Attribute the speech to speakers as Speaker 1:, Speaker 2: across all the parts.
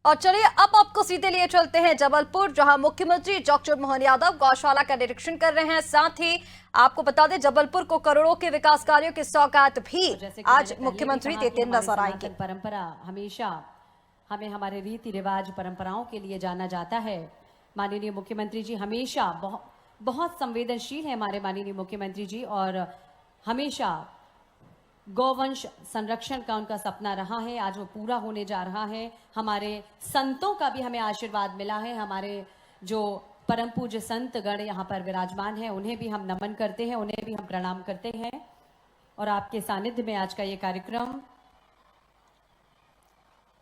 Speaker 1: और चलिए अब आपको सीधे लिए चलते हैं जबलपुर, जहां मुख्यमंत्री डॉक्टर मोहन यादव गौशाला का निरीक्षण कर रहे हैं। साथ ही आपको बता दें, जबलपुर को करोड़ों के विकास कार्यों की सौगात भी आज मुख्यमंत्री देते नजर आएंगे।
Speaker 2: परंपरा हमेशा हमें हमारे रीति रिवाज परंपराओं के लिए जाना जाता है। माननीय मुख्यमंत्री जी हमेशा बहुत संवेदनशील है हमारे माननीय मुख्यमंत्री जी, और हमेशा गौवंश संरक्षण का उनका सपना रहा है। आज वो पूरा होने जा रहा है। हमारे संतों का भी हमें आशीर्वाद मिला है। हमारे जो परम पूज्य संत गण यहाँ पर विराजमान हैं, उन्हें भी हम नमन करते हैं, उन्हें भी हम प्रणाम करते हैं। और आपके सानिध्य में आज का ये कार्यक्रम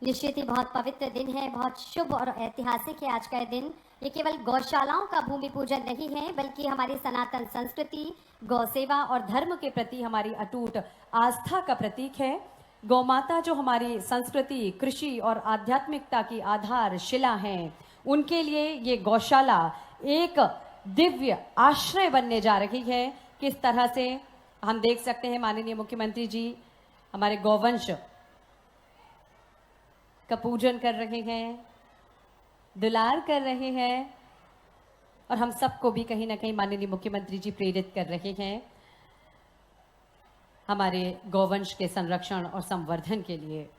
Speaker 3: निश्चित ही बहुत पवित्र दिन है, बहुत शुभ और ऐतिहासिक है आज का दिन। ये केवल गौशालाओं का भूमि पूजन नहीं है, बल्कि हमारी सनातन संस्कृति, गौ सेवा और धर्म के प्रति हमारी अटूट आस्था का प्रतीक है। गौ माता जो हमारी संस्कृति, कृषि और आध्यात्मिकता की आधारशिला हैं, उनके लिए ये गौशाला एक दिव्य आश्रय बनने जा रही है। किस तरह से हम देख सकते हैं माननीय मुख्यमंत्री जी हमारे गौवंश का पूजन कर रहे हैं, दुलार कर रहे हैं, और हम सबको भी कहीं ना कहीं माननीय मुख्यमंत्री जी प्रेरित कर रहे हैं हमारे गौवंश के संरक्षण और संवर्धन के लिए।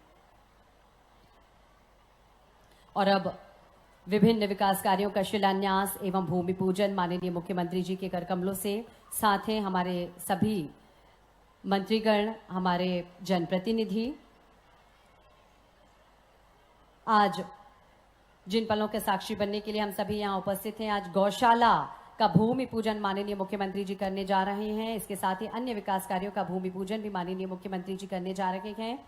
Speaker 3: और अब विभिन्न विकास कार्यों का शिलान्यास एवं भूमि पूजन माननीय मुख्यमंत्री जी के कर कमलों से, साथ हैं हमारे सभी मंत्रीगण, हमारे जनप्रतिनिधि। आज जिन पलों के साक्षी बनने के लिए हम सभी यहाँ उपस्थित हैं, आज गौशाला का भूमि पूजन माननीय मुख्यमंत्री जी करने जा रहे हैं। इसके साथ ही अन्य विकास कार्यों का भूमि पूजन भी माननीय मुख्यमंत्री जी करने जा रहे हैं।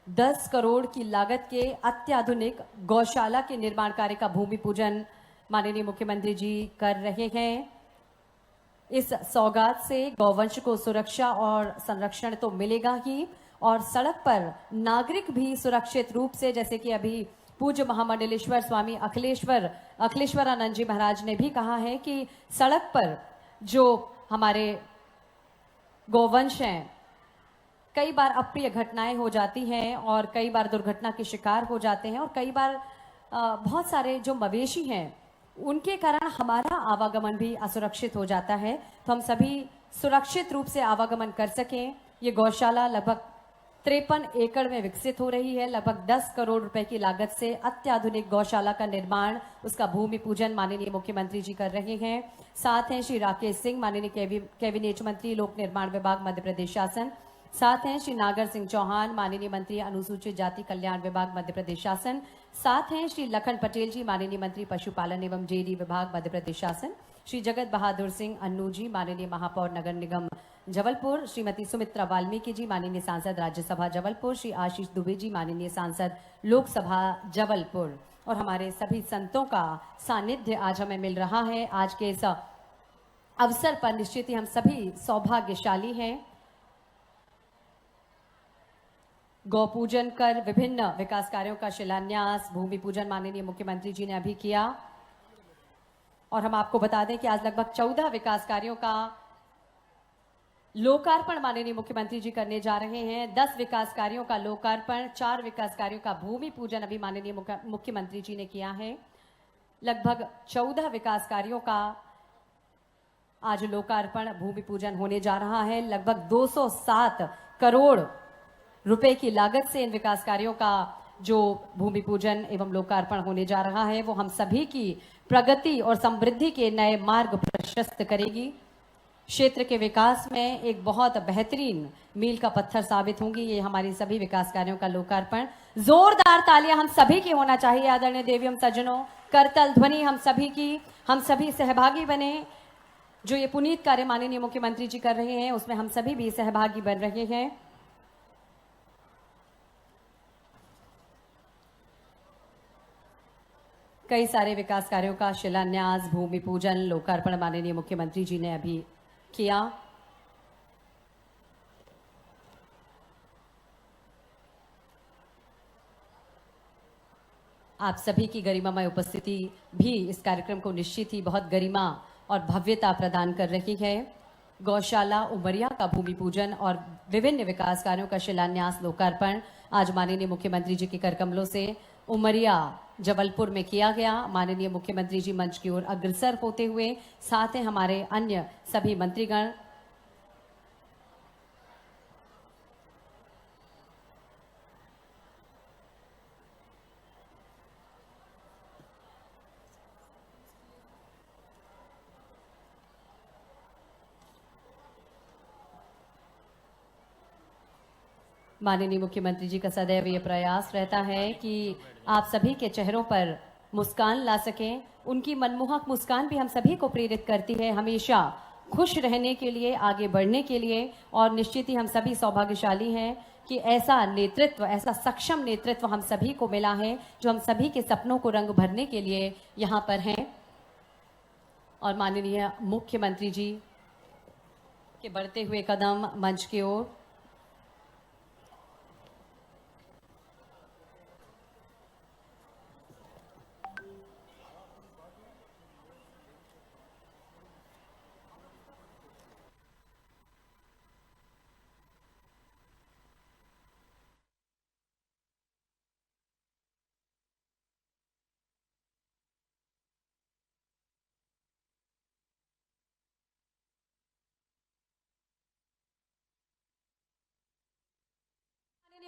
Speaker 3: 10 करोड़ की लागत के अत्याधुनिक गौशाला के निर्माण कार्य का भूमि पूजन माननीय मुख्यमंत्री जी कर रहे हैं। इस सौगात से गौवंश को सुरक्षा और संरक्षण तो मिलेगा ही, और सड़क पर नागरिक भी सुरक्षित रूप से, जैसे कि अभी पूज्य महामंडलेश्वर स्वामी अखिलेश्वरानंद जी महाराज ने भी कहा है कि सड़क पर जो हमारे गौवंश हैं, कई बार अप्रिय घटनाएं हो जाती हैं और कई बार दुर्घटना के शिकार हो जाते हैं, और कई बार बहुत सारे जो मवेशी हैं उनके कारण हमारा आवागमन भी असुरक्षित हो जाता है। तो हम सभी सुरक्षित रूप से आवागमन कर सकें। ये गौशाला लगभग 53 एकड़ में विकसित हो रही है। लगभग 10 करोड़ रुपए की लागत से अत्याधुनिक गौशाला का निर्माण, उसका भूमि पूजन माननीय मुख्यमंत्री जी कर रहे हैं। साथ हैं श्री राकेश सिंह, माननीय कैबिनेट मंत्री लोक निर्माण विभाग मध्य प्रदेश शासन। साथ हैं श्री नागर सिंह चौहान, माननीय मंत्री अनुसूचित जाति कल्याण विभाग मध्य प्रदेश शासन। साथ हैं श्री लखन पटेल जी, माननीय मंत्री पशुपालन एवं डेयरी विभाग मध्य प्रदेश शासन। श्री जगत बहादुर सिंह अन्नू जी, माननीय महापौर नगर निगम जबलपुर। श्रीमती सुमित्रा वाल्मीकि जी, माननीय सांसद राज्यसभा जबलपुर। श्री आशीष दुबे जी, माननीय सांसद लोकसभा जबलपुर। और हमारे सभी संतों का सानिध्य आज हमें मिल रहा है। आज के इस अवसर पर निश्चित ही हम सभी सौभाग्यशाली हैं। गौ पूजन कर विभिन्न विकास कार्यों का शिलान्यास, भूमि पूजन माननीय मुख्यमंत्री जी ने अभी किया। और हम आपको बता दें कि आज लगभग 14 विकास कार्यों का लोकार्पण माननीय मुख्यमंत्री जी करने जा रहे हैं। 10 विकास कार्यों का लोकार्पण, 4 विकास कार्यों का भूमि पूजन अभी माननीय मुख्यमंत्री जी ने किया है। लगभग 14 विकास कार्यों का आज लोकार्पण, भूमि पूजन होने जा रहा है। लगभग 207 करोड़ रुपए की लागत से इन विकास कार्यों का जो भूमि पूजन एवं लोकार्पण होने जा रहा है, वो हम सभी की प्रगति और समृद्धि के नए मार्ग प्रशस्त करेगी। क्षेत्र के विकास में एक बहुत बेहतरीन मील का पत्थर साबित होंगी ये हमारी सभी विकास कार्यों का लोकार्पण। जोरदार तालियां हम सभी की होना चाहिए आदरणीय देवियों सज्जनों, करतल ध्वनि हम सभी की, हम सभी सहभागी बने। जो ये पुनीत कार्य माननीय मुख्यमंत्री जी कर रहे हैं, उसमें हम सभी भी सहभागी बन रहे हैं। कई सारे विकास कार्यों का शिलान्यास, भूमि पूजन, लोकार्पण माननीय मुख्यमंत्री जी ने अभी किया। आप सभी की गरिमामय उपस्थिति भी इस कार्यक्रम को निश्चित ही बहुत गरिमा और भव्यता प्रदान कर रही है। गौशाला उमरिया का भूमि पूजन और विभिन्न विकास कार्यों का शिलान्यास, लोकार्पण
Speaker 2: आज माननीय मुख्यमंत्री जी के कर कमलों से उमरिया जबलपुर में किया गया। माननीय मुख्यमंत्री जी मंच की ओर अग्रसर होते हुए, साथ ही हमारे अन्य सभी मंत्रीगण माननीय मुख्यमंत्री जी का सदैव ये प्रयास रहता है कि आप सभी के चेहरों पर मुस्कान ला सकें। उनकी मनमोहक मुस्कान भी हम सभी को प्रेरित करती है हमेशा खुश रहने के लिए, आगे बढ़ने के लिए। और निश्चित ही हम सभी सौभाग्यशाली हैं कि ऐसा नेतृत्व, ऐसा सक्षम नेतृत्व हम सभी को मिला है जो हम सभी के सपनों को रंग भरने के लिए यहाँ पर हैं। और माननीय मुख्यमंत्री जी के बढ़ते हुए कदम मंच की ओर।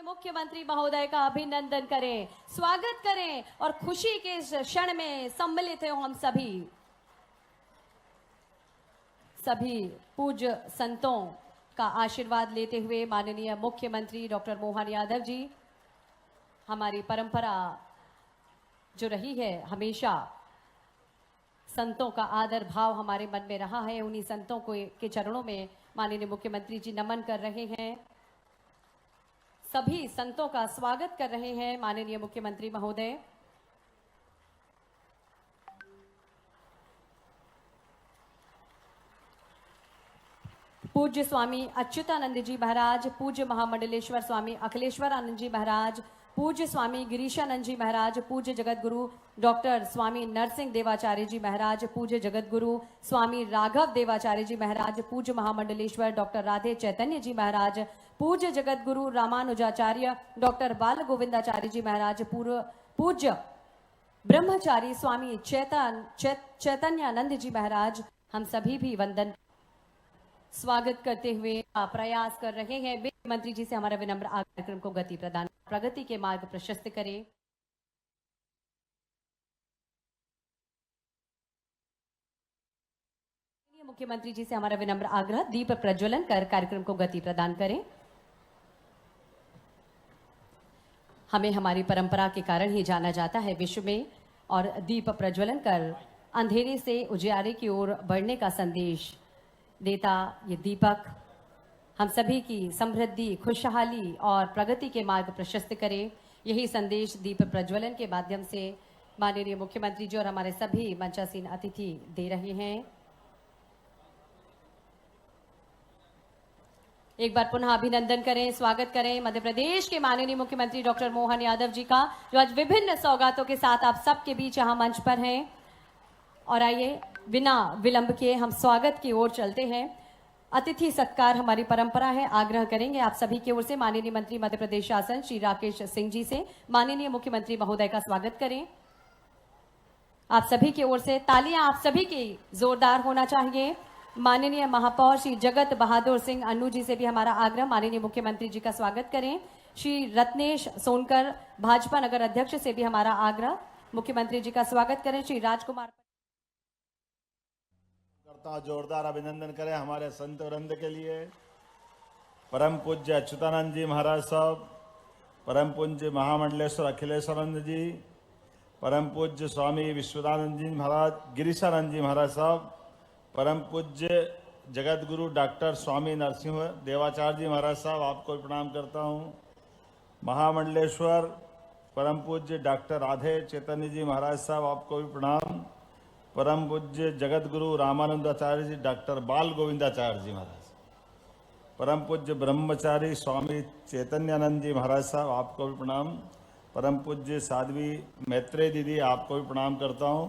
Speaker 2: मुख्यमंत्री महोदय का अभिनंदन करें, स्वागत करें और खुशी के इस क्षण में सम्मिलित हो हम सभी पूज्य संतों का आशीर्वाद लेते हुए माननीय मुख्यमंत्री डॉक्टर मोहन यादव जी, हमारी परंपरा जो रही है हमेशा संतों का आदर भाव हमारे मन में रहा है, उन्हीं संतों के चरणों में माननीय मुख्यमंत्री जी नमन कर रहे हैं। सभी संतों का स्वागत कर रहे हैं माननीय मुख्यमंत्री महोदय। पूज्य स्वामी अच्युतानंद जी महाराज, पूज्य महामंडलेश्वर स्वामी अखिलेश्वर आनंद जी महाराज, पूज्य स्वामी गिरीशानंद जी महाराज, पूज्य जगत गुरु डॉक्टर स्वामी नरसिंह देवाचार्य जी महाराज, पूज्य जगत गुरु स्वामी राघव देवाचार्य जी महाराज, पूज्य महामंडलेश्वर डॉक्टर राधे चैतन्य जी महाराज, पूज्य जगत गुरु रामानुजाचार्य डॉक्टर बाल गोविंदाचार्य जी महाराज, पूज्य ब्रह्मचारी स्वामी चैतन्यानंद जी महाराज, हम सभी भी वंदन स्वागत करते हुए प्रयास कर रहे हैं। मंत्री जी से हमारा विनम्र कार्यक्रम को गति प्रदान, प्रगति के मार्ग प्रशस्त करें। मुख्यमंत्री जी से हमारा विनम्र आग्रह, दीप प्रज्वलन कर कार्यक्रम को गति प्रदान करें। हमें हमारी परंपरा के कारण ही जाना जाता है विश्व में, और दीप प्रज्वलन कर अंधेरे से उजियारे की ओर बढ़ने का संदेश देता ये दीपक हम सभी की समृद्धि, खुशहाली और प्रगति के मार्ग प्रशस्त करे। यही संदेश दीप प्रज्वलन के माध्यम से माननीय मुख्यमंत्री जी और हमारे सभी मंचासीन अतिथि दे रहे हैं। एक बार पुनः अभिनंदन करें, स्वागत करें मध्य प्रदेश के माननीय मुख्यमंत्री डॉक्टर मोहन यादव जी का, जो आज विभिन्न सौगातों के साथ आप सबके बीच यहाँ मंच पर हैं। और आइए बिना विलंब के हम स्वागत की ओर चलते हैं। अतिथि सत्कार हमारी परंपरा है। आग्रह करेंगे आप सभी की ओर से माननीय मंत्री मध्य प्रदेश शासन श्री राकेश सिंह जी से माननीय मुख्यमंत्री महोदय का स्वागत करें। आप सभी की ओर से तालियां आप सभी की जोरदार होना चाहिए। माननीय महापौर श्री जगत बहादुर सिंह अन्नू जी से भी हमारा आग्रह, माननीय मुख्यमंत्री जी का स्वागत करें। श्री रत्नेश सोनकर भाजपा नगर अध्यक्ष से भी हमारा आग्रह, मुख्यमंत्री जी का स्वागत करें। श्री राजकुमार
Speaker 4: जोरदार अभिनंदन करें हमारे संत वृंद के लिए। परम पूज्य अच्युतानंद जी महाराज साहब, परम पूज्य महामंडलेश्वर अखिलेश्वरानंद जी, परम पूज्य स्वामी विश्वदानंद जी महाराज, गिरीशानंद जी महाराज साहब, परम पूज्य जगत गुरु डॉक्टर स्वामी नरसिंह देवाचार्य जी महाराज साहब, आपको प्रणाम करता हूँ। महामंडलेश्वर परम पूज्य डॉक्टर राधे चैतन्य जी महाराज साहब, आपको भी प्रणाम। परम पूज्य जगत गुरु रामानंदाचार्य जी डॉक्टर बाल गोविंदाचार्य जी महाराज, परम पूज्य ब्रह्मचारी स्वामी चैतन्यानंद जी महाराज साहब, आपको भी प्रणाम। परम पूज्य साध्वी मैत्रेय दीदी, आपको भी प्रणाम करता हूँ।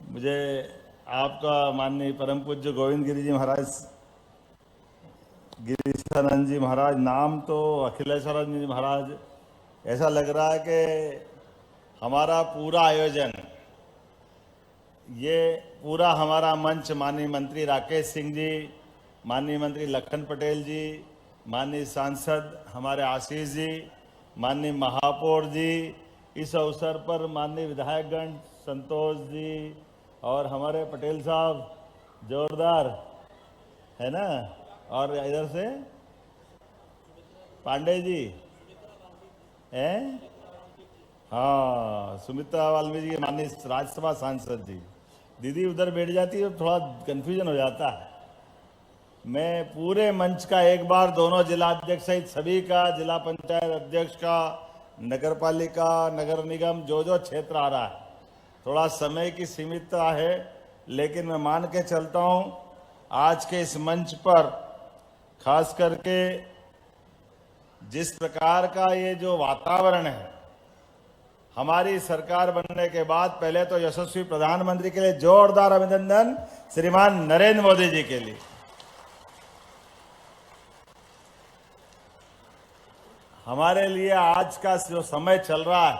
Speaker 4: मुझे आपका माननीय परम पूज्य गोविंद गिरी जी महाराज, गिरीशानंद जी महाराज, नाम तो अखिलेश्वरानंद जी महाराज ऐसा लग रहा है कि हमारा पूरा आयोजन, ये पूरा हमारा मंच माननीय मंत्री राकेश सिंह जी, माननीय मंत्री लखन पटेल जी, माननीय सांसद हमारे आशीष जी, माननीय महापौर जी, इस अवसर पर माननीय विधायकगण संतोष जी और हमारे पटेल साहब जोरदार है ना, और इधर से पांडे जी हैं, हाँ सुमित्रा वाल्मीकि जी, माननीय राज्यसभा सांसद जी, दीदी उधर बैठ जाती है तो थोड़ा कंफ्यूजन हो जाता है। मैं पूरे मंच का एक बार दोनों जिला अध्यक्ष सहित सभी का, जिला पंचायत अध्यक्ष का, नगर पालिका, नगर निगम, जो जो क्षेत्र आ रहा है, थोड़ा समय की सीमितता है, लेकिन मैं मान के चलता हूं आज के इस मंच पर खास करके जिस प्रकार का ये जो वातावरण है, हमारी सरकार बनने के बाद पहले तो यशस्वी प्रधानमंत्री के लिए जोरदार अभिनंदन श्रीमान नरेंद्र मोदी जी के लिए। हमारे लिए आज का जो समय चल रहा है,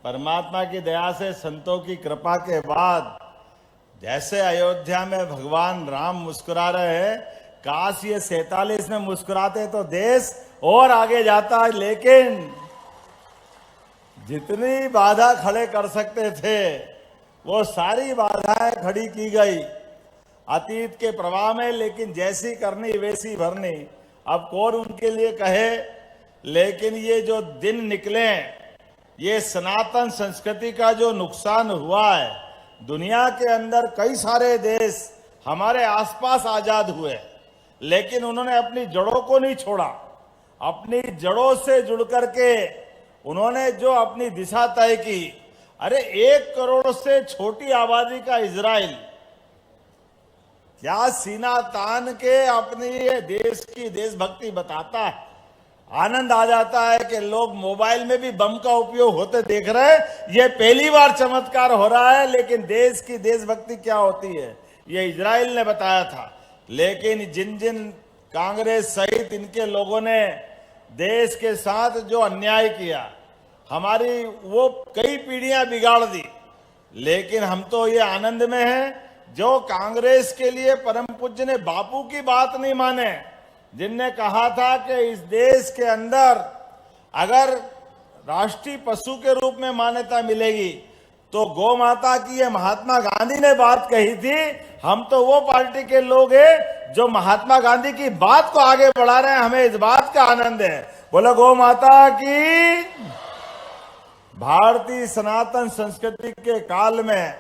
Speaker 4: परमात्मा की दया से, संतों की कृपा के बाद, जैसे अयोध्या में भगवान राम मुस्कुरा रहे हैं, काश ये 47 में मुस्कुराते तो देश और आगे जाता है। लेकिन जितनी बाधा खड़े कर सकते थे वो सारी बाधाएं खड़ी की गई अतीत के प्रवाह में, लेकिन जैसी करनी वैसी भरनी। अब कौन उनके लिए कहे, लेकिन ये जो दिन निकले, ये सनातन संस्कृति का जो नुकसान हुआ है, दुनिया के अंदर कई सारे देश हमारे आसपास आजाद हुए, लेकिन उन्होंने अपनी जड़ों को नहीं छोड़ा। अपनी जड़ों से जुड़ करके उन्होंने जो अपनी दिशा तय की, अरे 1 करोड़ से छोटी आबादी का इजराइल क्या सीना तान के अपनी देश की देशभक्ति बताता है। आनंद आ जाता है कि लोग मोबाइल में भी बम का उपयोग होते देख रहे हैं। ये पहली बार चमत्कार हो रहा है, लेकिन देश की देशभक्ति क्या होती है ये इजराइल ने बताया था। लेकिन जिन जिन कांग्रेस सहित इनके लोगों ने देश के साथ जो अन्याय किया, हमारी वो कई पीढ़ियां बिगाड़ दी, लेकिन हम तो ये आनंद में हैं जो कांग्रेस के लिए परम पूज्य ने बापू की बात नहीं माने, जिनने कहा था कि इस देश के अंदर अगर राष्ट्रीय पशु के रूप में मान्यता मिलेगी तो गौ माता की, ये महात्मा गांधी ने बात कही थी। हम तो वो पार्टी के लोग हैं जो महात्मा गांधी की बात को आगे बढ़ा रहे हैं, हमें इस बात का आनंद है। बोलो गौ माता की। भारतीय सनातन संस्कृति के काल में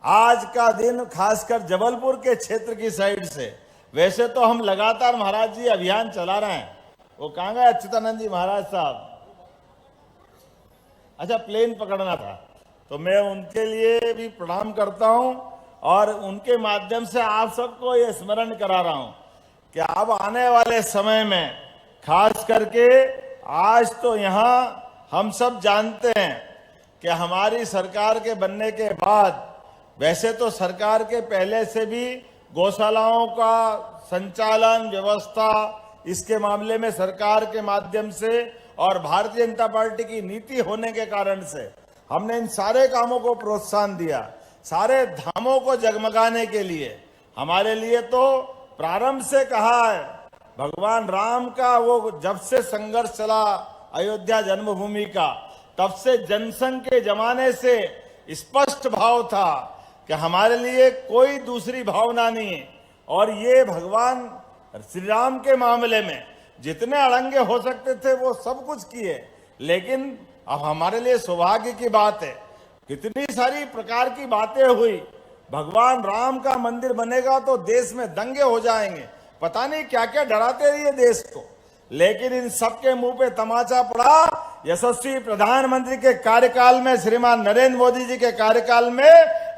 Speaker 4: आज का दिन खासकर जबलपुर के क्षेत्र की साइड से, वैसे तो हम लगातार महाराज जी अभियान चला रहे हैं, वो कहाँ गए अच्युतानंद जी महाराज साहब, अच्छा प्लेन पकड़ना था, तो मैं उनके लिए भी प्रणाम करता हूं और उनके माध्यम से आप सबको ये स्मरण करा रहा हूं कि अब आने वाले समय में खास करके आज तो यहां हम सब जानते हैं कि हमारी सरकार के बनने के बाद, वैसे तो सरकार के पहले से भी गौशालाओं का संचालन व्यवस्था, इसके मामले में सरकार के माध्यम से और भारतीय जनता पार्टी की नीति होने के कारण से हमने इन सारे कामों को प्रोत्साहन दिया। सारे धामों को जगमगाने के लिए हमारे लिए तो प्रारंभ से कहा है, भगवान राम का वो जब से संघर्ष चला अयोध्या जन्मभूमि का, तब से जनसंघ के जमाने से स्पष्ट भाव था कि हमारे लिए कोई दूसरी भावना नहीं है। और ये भगवान श्री राम के मामले में जितने अड़ंगे हो सकते थे वो सब कुछ किए, लेकिन अब हमारे लिए सौभाग्य की बात है, कितनी सारी प्रकार की बातें हुई। भगवान राम का मंदिर बनेगा तो देश में दंगे हो जाएंगे, पता नहीं क्या क्या डराते रहिए देश को, लेकिन इन सबके मुंह पे तमाचा पड़ा। यशस्वी प्रधानमंत्री के कार्यकाल में, श्रीमान नरेंद्र मोदी जी के कार्यकाल में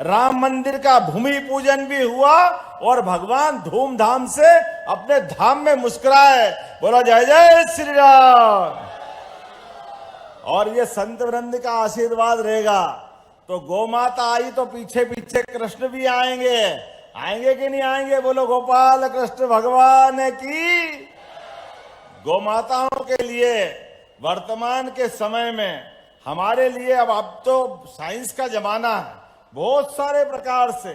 Speaker 4: राम मंदिर का भूमि पूजन भी हुआ और भगवान धूमधाम से अपने धाम में मुस्कुराए। बोला जय जय श्री राम। और ये संत वृंद का आशीर्वाद रहेगा तो गौ माता आई तो पीछे पीछे कृष्ण भी आएंगे। आएंगे कि नहीं आएंगे? बोलो गोपाल कृष्ण भगवान की। गौ माताओं के लिए वर्तमान के समय में हमारे लिए अब तो साइंस का जमाना है, बहुत सारे प्रकार से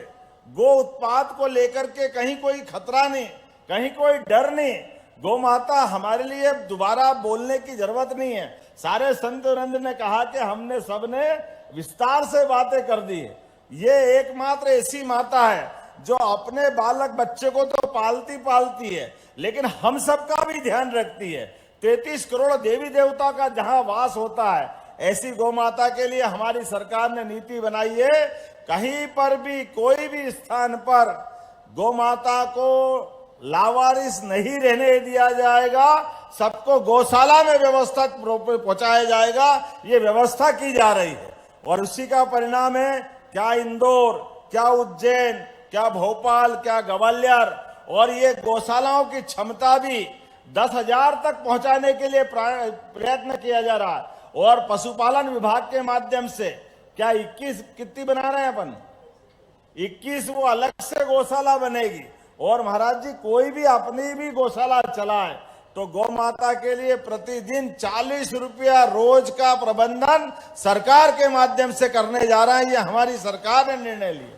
Speaker 4: गो उत्पाद को लेकर के कहीं कोई खतरा नहीं, कहीं कोई डर नहीं। गौ माता हमारे लिए दोबारा बोलने की जरूरत नहीं है। सारे संत वृंद ने कहा कि हमने सबने विस्तार से बातें कर दी है। ये एकमात्र ऐसी माता है जो अपने बालक बच्चे को तो पालती है, लेकिन हम सबका भी ध्यान रखती है। 33 करोड़ देवी देवता का जहां वास होता है, ऐसी गौ माता के लिए हमारी सरकार ने नीति बनाई है। कहीं पर भी कोई भी स्थान पर गौ माता को लावारिस नहीं रहने दिया जाएगा, सबको गौशाला में व्यवस्था पहुंचाया जाएगा। ये व्यवस्था की जा रही है और उसी का परिणाम है क्या इंदौर, क्या उज्जैन, क्या भोपाल, क्या ग्वालियर, और ये गौशालाओं की क्षमता भी 10,000 तक पहुंचाने के लिए प्रयत्न किया जा रहा है। और पशुपालन विभाग के माध्यम से क्या 21 कितनी बना रहे हैं अपन, 21 वो अलग से गौशाला बनेगी। और महाराज जी कोई भी अपनी भी गौशाला चलाए तो गौ माता के लिए प्रतिदिन 40 रुपया रोज का प्रबंधन सरकार के माध्यम से करने जा रहा है। ये हमारी सरकार ने निर्णय लिया।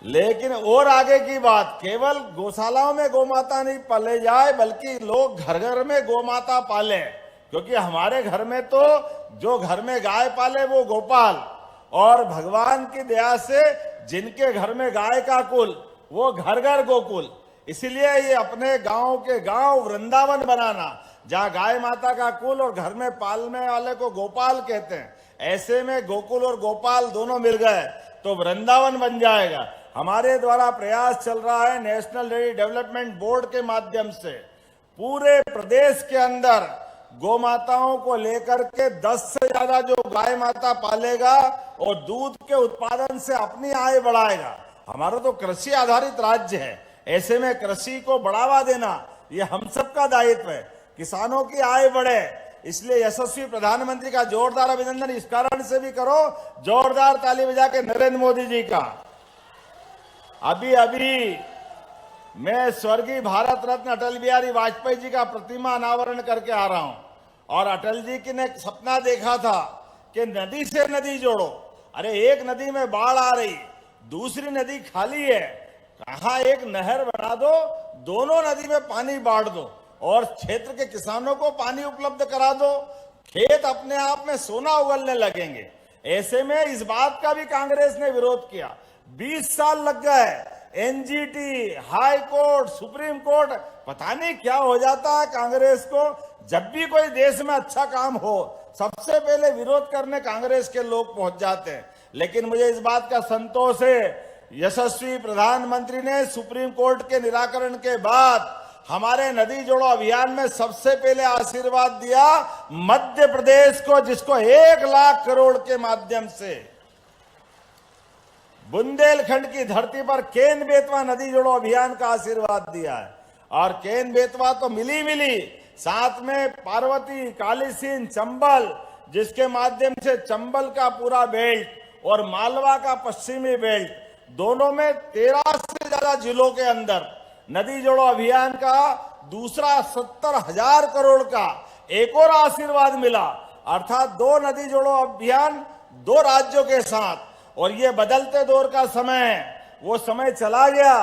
Speaker 4: लेकिन और आगे की बात, केवल गौशालाओं में गौ माता नहीं पाले जाए, बल्कि लोग घर घर में गौ माता पाले। क्योंकि हमारे घर में तो जो घर में गाय पाले वो गोपाल, और भगवान की दया से जिनके घर में गाय का कुल वो घर घर गोकुल। इसलिए ये अपने गांव के गांव वृंदावन बनाना, जहां गाय माता का कुल और घर में पालने वाले को गोपाल कहते हैं, ऐसे में गोकुल और गोपाल दोनों मिल गए तो वृंदावन बन जाएगा। हमारे द्वारा प्रयास चल रहा है नेशनल डेयरी डेवलपमेंट बोर्ड के माध्यम से पूरे प्रदेश के अंदर गौ माताओं को लेकर के 10 से ज्यादा जो गाय माता पालेगा और दूध के उत्पादन से अपनी आय बढ़ाएगा। हमारा तो कृषि आधारित राज्य है, ऐसे में कृषि को बढ़ावा देना ये हम सबका दायित्व है, किसानों की आय बढ़े। इसलिए यशस्वी प्रधानमंत्री का जोरदार अभिनंदन इस कारण से भी करो, जोरदार ताली बजा के नरेंद्र मोदी जी का। अभी मैं स्वर्गीय भारत रत्न अटल बिहारी वाजपेयी जी का प्रतिमा अनावरण करके आ रहा हूं, और अटल जी की ने सपना देखा था कि नदी से नदी जोड़ो। अरे एक नदी में बाढ़ आ रही, दूसरी नदी खाली है, कहा एक नहर बना दो, दोनों नदी में पानी बांट दो और क्षेत्र के किसानों को पानी उपलब्ध करा दो, खेत अपने आप में सोना उगलने लगेंगे। ऐसे में इस बात का भी कांग्रेस ने विरोध किया। 20 साल लग गए, NGT, high court, supreme court, पता नहीं क्या हो जाता है कांग्रेस को। जब भी कोई देश में अच्छा काम हो सबसे पहले विरोध करने कांग्रेस के लोग पहुंच जाते हैं। लेकिन मुझे इस बात का संतोष है, यशस्वी प्रधानमंत्री ने सुप्रीम कोर्ट के निराकरण के बाद हमारे नदी जोड़ो अभियान में सबसे पहले आशीर्वाद दिया मध्य प्रदेश को, जिसको 1 लाख करोड़ के माध्यम से बुंदेलखंड की धरती पर केन बेतवा नदी जोड़ो अभियान का आशीर्वाद दिया है। और केन बेतवा तो मिली, साथ में पार्वती, कालीसिंध, चंबल, जिसके माध्यम से चंबल का पूरा बेल्ट और मालवा का पश्चिमी बेल्ट, दोनों में 13 से ज्यादा जिलों के अंदर नदी जोड़ो अभियान का दूसरा 70,000 करोड़ का एक और आशीर्वाद मिला। अर्थात 2 नदी जोड़ो अभियान 2 राज्यों के साथ। और ये बदलते दौर का समय है, वो समय चला गया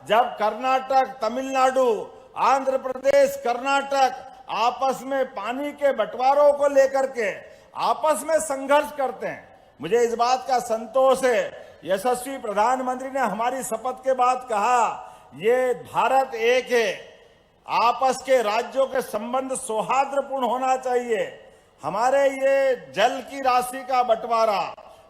Speaker 4: जब कर्नाटक, तमिलनाडु, आंध्र प्रदेश, कर्नाटक आपस में पानी के बंटवारों को लेकर के आपस में संघर्ष करते हैं। मुझे इस बात का संतोष है, यशस्वी प्रधानमंत्री ने हमारी शपथ के बाद कहा ये भारत एक है, आपस के राज्यों के संबंध सौहार्दपूर्ण होना चाहिए। हमारे ये जल की राशि का बंटवारा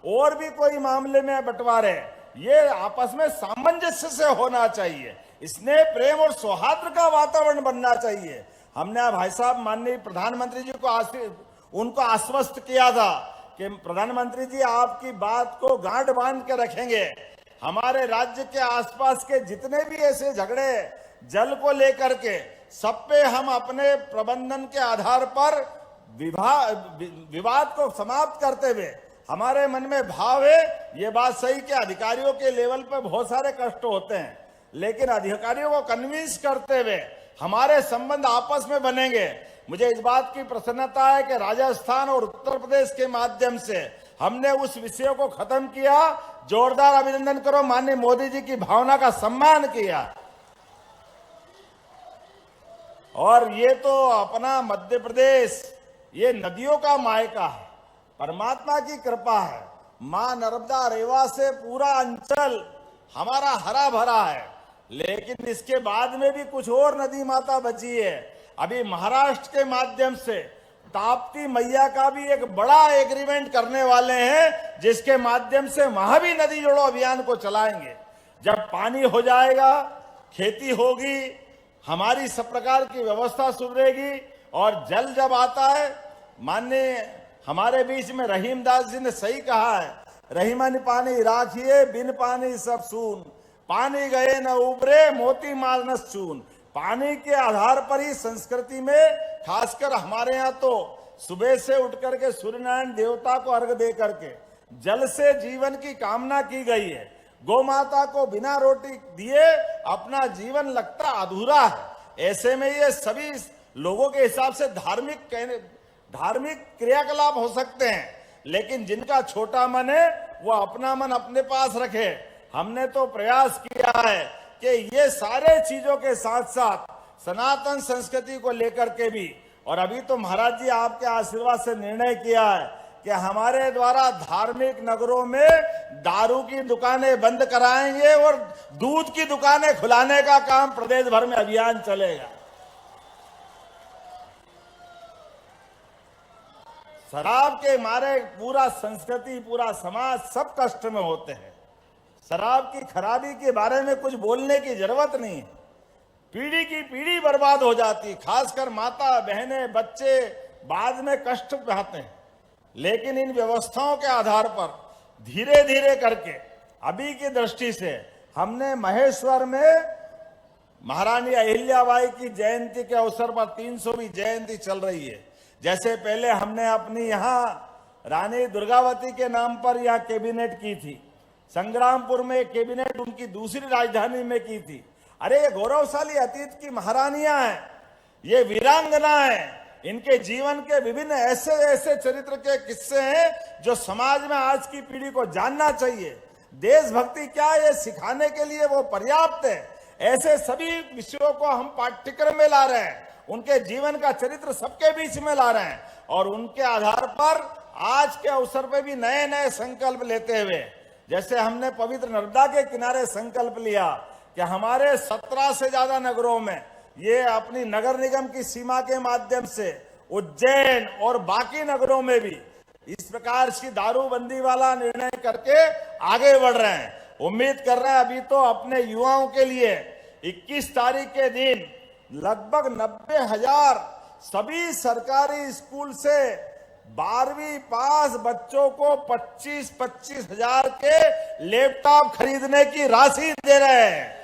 Speaker 4: और भी कोई मामले में बंटवारे, ये आपस में सामंजस्य से होना चाहिए। इसने प्रेम और सौहार्द का वातावरण बनना चाहिए। हमने भाई साहब माननीय प्रधानमंत्री जी को उनको आश्वस्त किया था कि प्रधानमंत्री जी आपकी बात को गांठ बांध के रखेंगे। हमारे राज्य के आसपास के जितने भी ऐसे झगड़े जल को लेकर के, सब पे हम अपने प्रबंधन के आधार पर विवाद को समाप्त करते हुए, हमारे मन में भाव है, ये बात सही कि अधिकारियों के लेवल पे बहुत सारे कष्ट होते हैं, लेकिन अधिकारियों को कन्विंस करते हुए हमारे संबंध आपस में बनेंगे। मुझे इस बात की प्रसन्नता है कि राजस्थान और उत्तर प्रदेश के माध्यम से हमने उस विषय को खत्म किया। जोरदार अभिनंदन करो, माननीय मोदी जी की भावना का सम्मान किया। और ये तो अपना मध्य प्रदेश ये नदियों का मायका है, परमात्मा की कृपा है। मां नर्मदा रेवा से पूरा अंचल हमारा हरा भरा है, लेकिन इसके बाद में भी कुछ और नदी माता बची है। अभी महाराष्ट्र के माध्यम से ताप्ती मैया का भी एक बड़ा एग्रीमेंट करने वाले हैं, जिसके माध्यम से वहां भी नदी जोड़ो अभियान को चलाएंगे। जब पानी हो जाएगा, खेती होगी, हमारी सब प्रकार की व्यवस्था सुधरेगी। और जल जब आता है, माननीय हमारे बीच में रहीम दास जी ने सही कहा है, रहीमन पानी राखिए बिन पानी सब सून, पानी गए न उबरे मोती माल न चून। पानी के आधार पर ही संस्कृति में, खासकर हमारे यहाँ तो सुबह से उठ करके सूर्य नारायण देवता को अर्घ दे करके जल से जीवन की कामना की गई है। गौ माता को बिना रोटी दिए अपना जीवन लगता अधूरा है। ऐसे में ये सभी लोगों के हिसाब से धार्मिक क्रियाकलाप हो सकते हैं, लेकिन जिनका छोटा मन है वो अपना मन अपने पास रखे। हमने तो प्रयास किया है कि ये सारे चीजों के साथ साथ सनातन संस्कृति को लेकर के भी, और अभी तो महाराज जी आपके आशीर्वाद से निर्णय किया है कि हमारे द्वारा धार्मिक नगरों में दारू की दुकानें बंद कराएंगे और दूध की दुकानें खुलाने का काम प्रदेश भर में अभियान चलेगा। शराब के मारे पूरा संस्कृति, पूरा समाज सब कष्ट में होते हैं। शराब की खराबी के बारे में कुछ बोलने की जरूरत नहीं है। पीढ़ी की पीढ़ी बर्बाद हो जाती, खासकर माता बहनें बच्चे बाद में कष्ट पाते हैं। लेकिन इन व्यवस्थाओं के आधार पर धीरे धीरे करके अभी की दृष्टि से हमने महेश्वर में महारानी अहिल्याबाई की जयंती के अवसर पर 300वीं जयंती चल रही है। जैसे पहले हमने अपनी यहाँ रानी दुर्गावती के नाम पर यहाँ कैबिनेट की थी, संग्रामपुर में कैबिनेट उनकी दूसरी राजधानी में की थी। अरे ये गौरवशाली अतीत की महारानियां हैं, ये वीरांगना हैं। इनके जीवन के विभिन्न ऐसे ऐसे चरित्र के किस्से हैं जो समाज में आज की पीढ़ी को जानना चाहिए। देशभक्ति क्या है ये सिखाने के लिए वो पर्याप्त है। ऐसे सभी विषयों को हम पाठ्यक्रम में ला रहे हैं, उनके जीवन का चरित्र सबके बीच में ला रहे हैं, और उनके आधार पर आज के अवसर पर भी नए नए संकल्प लेते हुए, जैसे हमने पवित्र नर्मदा के किनारे संकल्प लिया कि हमारे 17 से ज्यादा नगरों में ये अपनी नगर निगम की सीमा के माध्यम से उज्जैन और बाकी नगरों में भी इस प्रकार की दारूबंदी वाला निर्णय करके आगे बढ़ रहे हैं। उम्मीद कर रहे हैं अभी तो अपने युवाओं के लिए 21 तारीख के दिन लगभग 90,000 सभी सरकारी स्कूल से 12वीं पास बच्चों को 25-25 हजार के लैपटॉप खरीदने की राशि दे रहे हैं।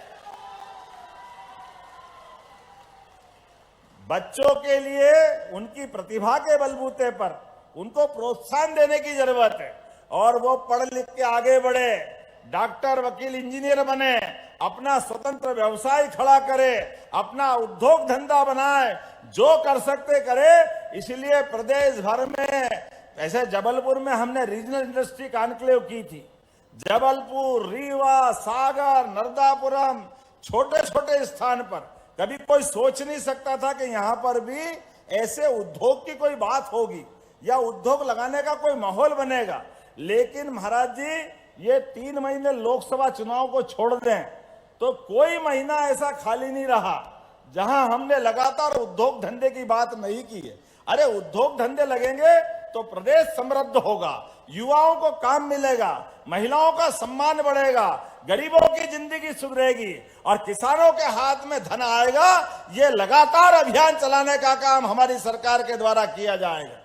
Speaker 4: बच्चों के लिए उनकी प्रतिभा के बलबूते पर उनको प्रोत्साहन देने की जरूरत है, और वो पढ़ लिख के आगे बढ़े, डॉक्टर, वकील, इंजीनियर बने, अपना स्वतंत्र व्यवसाय खड़ा करे, अपना उद्योग धंधा बनाए, जो कर सकते करे। इसलिए प्रदेश भर में, ऐसे जबलपुर में हमने रीजनल इंडस्ट्री कॉन्क्लेव की थी। जबलपुर, रीवा, सागर, नर्मदापुरम, छोटे छोटे स्थान पर कभी कोई सोच नहीं सकता था कि यहां पर भी ऐसे उद्योग की कोई बात होगी या उद्योग लगाने का कोई माहौल बनेगा। लेकिन महाराज जी, ये 3 महीने लोकसभा चुनाव को छोड़ दें तो कोई महीना ऐसा खाली नहीं रहा जहां हमने लगातार उद्योग धंधे की बात नहीं की है। अरे उद्योग धंधे लगेंगे तो प्रदेश समृद्ध होगा, युवाओं को काम मिलेगा, महिलाओं का सम्मान बढ़ेगा, गरीबों की जिंदगी सुधरेगी और किसानों के हाथ में धन आएगा। ये लगातार अभियान चलाने का काम हमारी सरकार के द्वारा किया जाएगा।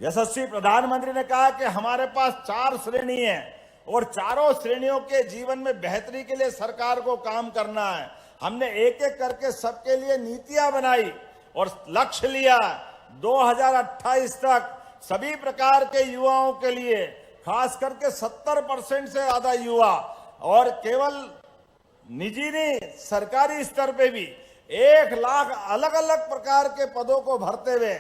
Speaker 4: यशस्वी प्रधानमंत्री ने कहा कि हमारे पास 4 श्रेणी है और चारों श्रेणियों के जीवन में बेहतरी के लिए सरकार को काम करना है। हमने एक एक करके सबके लिए नीतियां बनाई और लक्ष्य लिया 2028 तक सभी प्रकार के युवाओं के लिए, खास करके 70% से ज्यादा युवा, और केवल निजी नहीं सरकारी स्तर पे भी 1 लाख अलग अलग प्रकार के पदों को भरते हुए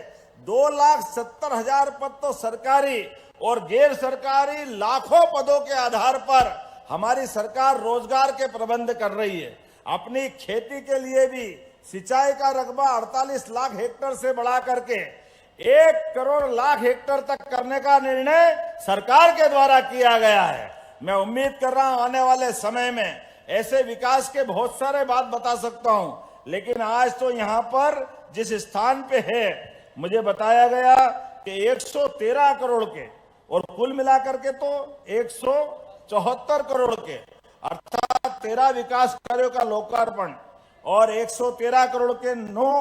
Speaker 4: 2,70,000 पद तो सरकारी और गैर सरकारी लाखों पदों के आधार पर हमारी सरकार रोजगार के प्रबंध कर रही है। अपनी खेती के लिए भी सिंचाई का रकबा 48 लाख हेक्टेयर से बढ़ा करके 1 करोड़ लाख हेक्टेयर तक करने का निर्णय सरकार के द्वारा किया गया है। मैं उम्मीद कर रहा हूं आने वाले समय में ऐसे विकास के बहुत सारे बात बता सकता हूं, लेकिन आज तो यहां पर जिस स्थान पे है मुझे बताया गया कि 113 करोड़ के और कुल मिलाकर के तो 174 करोड़ के अर्थात 13 विकास कार्यों का लोकार्पण और 113 करोड़ के 9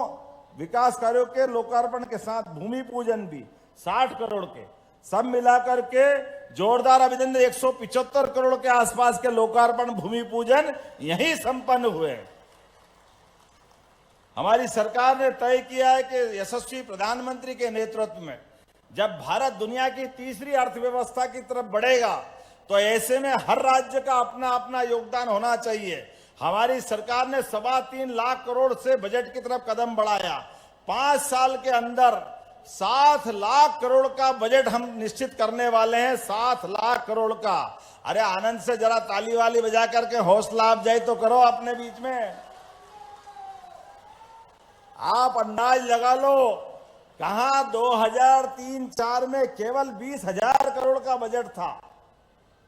Speaker 4: विकास कार्यों के लोकार्पण के साथ भूमि पूजन भी 60 करोड़ के सब मिलाकर के जोरदार अभिनंदन 175 करोड़ के आसपास के लोकार्पण भूमि पूजन यही संपन्न हुए हैं। हमारी सरकार ने तय किया है कि यशस्वी प्रधानमंत्री के नेतृत्व में जब भारत दुनिया की तीसरी अर्थव्यवस्था की तरफ बढ़ेगा तो ऐसे में हर राज्य का अपना अपना योगदान होना चाहिए। हमारी सरकार ने 3.25 लाख करोड़ से बजट की तरफ कदम बढ़ाया। 5 साल के अंदर 7 लाख करोड़ का बजट हम निश्चित करने वाले हैं। 7 लाख करोड़ का। अरे आनंद से जरा ताली वाली बजा करके हौसला अफजाई तो करो अपने बीच में। आप अंदाज लगा लो कहां 2003-4 में केवल 20,000 करोड़ का बजट था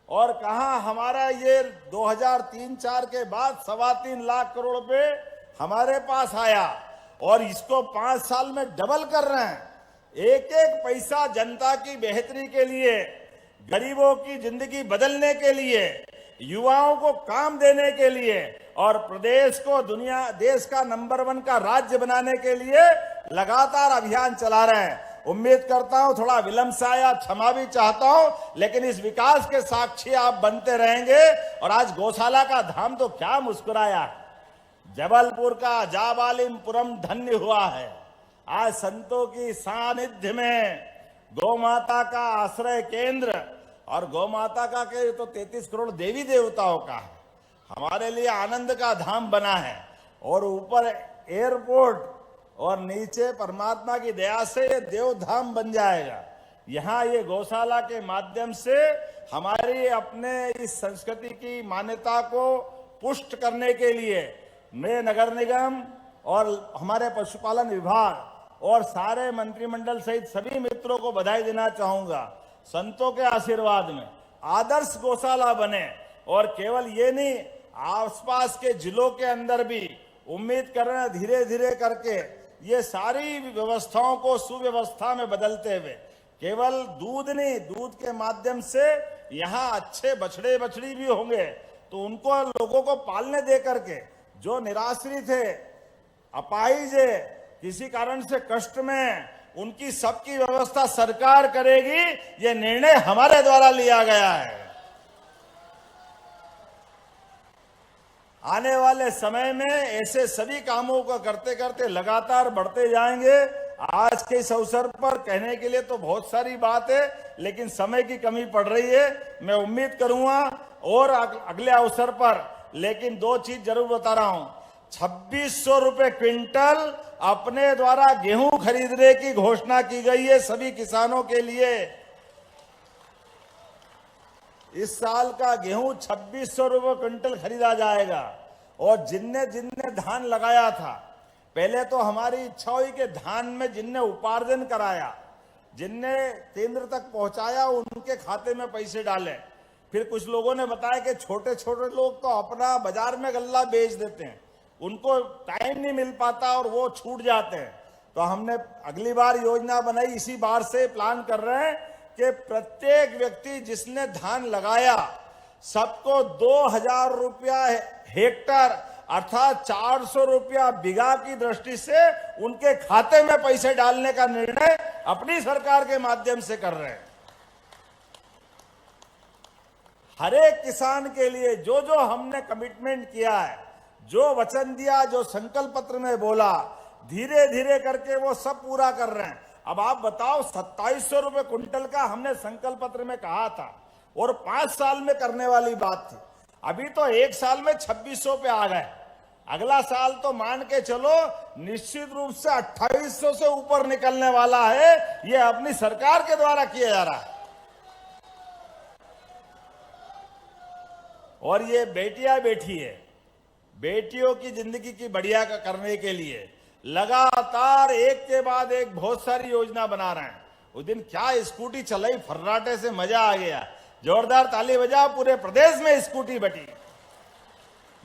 Speaker 4: और कहां हमारा ये 2003-4 के बाद 3.25 लाख करोड़ पे हमारे पास आया और इसको 5 साल में डबल कर रहे हैं। एक एक पैसा जनता की बेहतरी के लिए, गरीबों की जिंदगी बदलने के लिए, युवाओं को काम देने के लिए और प्रदेश को देश का नंबर 1 का राज्य बनाने के लिए लगातार अभियान चला रहे हैं। उम्मीद करता हूं थोड़ा विलंब से आया, क्षमा भी चाहता हूं, लेकिन इस विकास के साक्षी आप बनते रहेंगे। और आज गौशाला का धाम तो क्या मुस्कुराया, जबलपुर का जाबालिमपुरम धन्य हुआ है। आज संतों की सानिध्य में गौ माता का आश्रय केंद्र और गौ माता का के तो 33 करोड़ देवी देवताओं का है, हमारे लिए आनंद का धाम बना है। और ऊपर एयरपोर्ट और नीचे परमात्मा की दया से ये देव धाम बन जाएगा। यहाँ ये गौशाला के माध्यम से हमारी अपने इस संस्कृति की मान्यता को पुष्ट करने के लिए मैं नगर निगम और हमारे पशुपालन विभाग और सारे मंत्रिमंडल सहित सभी मित्रों को बधाई देना चाहूंगा। संतों के आशीर्वाद में आदर्श गौशाला बने और केवल ये नहीं, आसपास के जिलों के अंदर भी उम्मीद कर रहे हैं धीरे धीरे करके ये सारी व्यवस्थाओं को सुव्यवस्था में बदलते हुए केवल दूध नहीं, दूध के माध्यम से यहाँ अच्छे बछड़े बछड़ी भी होंगे तो उनको लोगों को पालने दे करके जो निराश्रित है, अपाहिज है, किसी कारण से कष्ट में, उनकी सबकी व्यवस्था सरकार करेगी। ये निर्णय हमारे द्वारा लिया गया है। आने वाले समय में ऐसे सभी कामों को करते करते लगातार बढ़ते जाएंगे। आज के इस अवसर पर कहने के लिए तो बहुत सारी बात है, लेकिन समय की कमी पड़ रही है। मैं उम्मीद करूंगा और अगले अवसर पर, लेकिन 2 चीज जरूर बता रहा हूं। 2600 रुपए क्विंटल अपने द्वारा गेहूं खरीदने की घोषणा की गई है सभी किसानों के लिए। इस साल का गेहूं 2600 रुपए क्विंटल खरीदा जाएगा। और जिनने धान लगाया था, पहले तो हमारी इच्छा हुई कि धान में जिनने उपार्जन कराया, जिनने केंद्र तक पहुंचाया, उनके खाते में पैसे डालें। फिर कुछ लोगों ने बताया कि छोटे छोटे लोग तो अपना बाजार में गल्ला बेच देते हैं, उनको टाइम नहीं मिल पाता और वो छूट जाते हैं। तो हमने अगली बार योजना बनाई, इसी बार से प्लान कर रहे हैं कि प्रत्येक व्यक्ति जिसने धान लगाया सबको 2000 रुपया हेक्टर अर्थात 400 रुपया बीघा की दृष्टि से उनके खाते में पैसे डालने का निर्णय अपनी सरकार के माध्यम से कर रहे हैं। हर एक किसान के लिए जो जो हमने कमिटमेंट किया है, जो वचन दिया, जो संकल्प पत्र में बोला, धीरे धीरे करके वो सब पूरा कर रहे हैं। अब आप बताओ, 2700 रुपए क्विंटल का हमने संकल्प पत्र में कहा था और 5 साल में करने वाली बात थी। अभी तो 1 साल में 2600 पे आ गए। अगला साल तो मान के चलो निश्चित रूप से 2800 से ऊपर निकलने वाला है। ये अपनी सरकार के द्वारा किया जा रहा है। और ये बेटियां बैठी है, बेटियों की जिंदगी की बढ़िया करने के लिए लगातार एक के बाद एक बहुत सारी योजना बना रहे हैं। उस दिन क्या स्कूटी चलाई, फर्राटे से मजा आ गया। जोरदार ताली बजा, पूरे प्रदेश में स्कूटी बटी।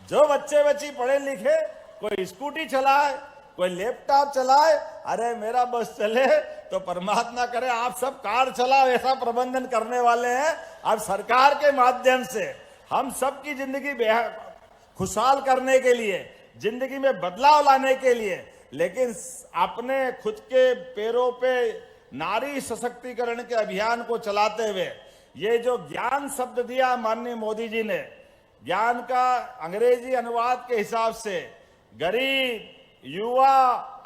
Speaker 4: जो बच्चे बच्ची पढ़े लिखे, कोई स्कूटी चलाए, कोई लैपटॉप चलाए। अरे मेरा बस चले तो परमात्मा करे आप सब कार चलाओ, ऐसा प्रबंधन करने वाले हैं। अब सरकार के माध्यम से हम सबकी जिंदगी खुशहाल करने के लिए, जिंदगी में बदलाव लाने के लिए, लेकिन अपने खुद के पैरों पे नारी सशक्तिकरण के अभियान को चलाते हुए ये जो ज्ञान शब्द दिया माननीय मोदी जी ने, ज्ञान का अंग्रेजी अनुवाद के हिसाब से गरीब, युवा,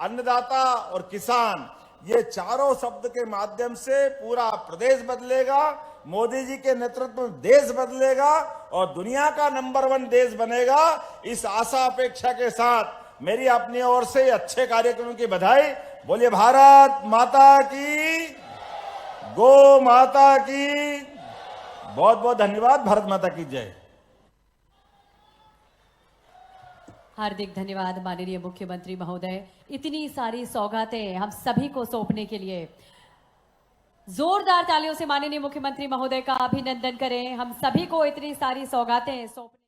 Speaker 4: अन्नदाता और किसान, ये चारों शब्द के माध्यम से पूरा प्रदेश बदलेगा। मोदी जी के नेतृत्व में देश बदलेगा और दुनिया का नंबर 1 देश बनेगा। इस आशा अपेक्षा के साथ मेरी अपनी ओर से अच्छे कार्यक्रम की बधाई। बोलिए भारत माता की, गो माता की। बहुत बहुत धन्यवाद। भारत माता की जय।
Speaker 2: हार्दिक धन्यवाद माननीय मुख्यमंत्री महोदय, इतनी सारी सौगातें हम सभी को सौंपने के लिए। जोरदार तालियों से माननीय मुख्यमंत्री महोदय का अभिनंदन करें। हम सभी को इतनी सारी सौगातें सौंपने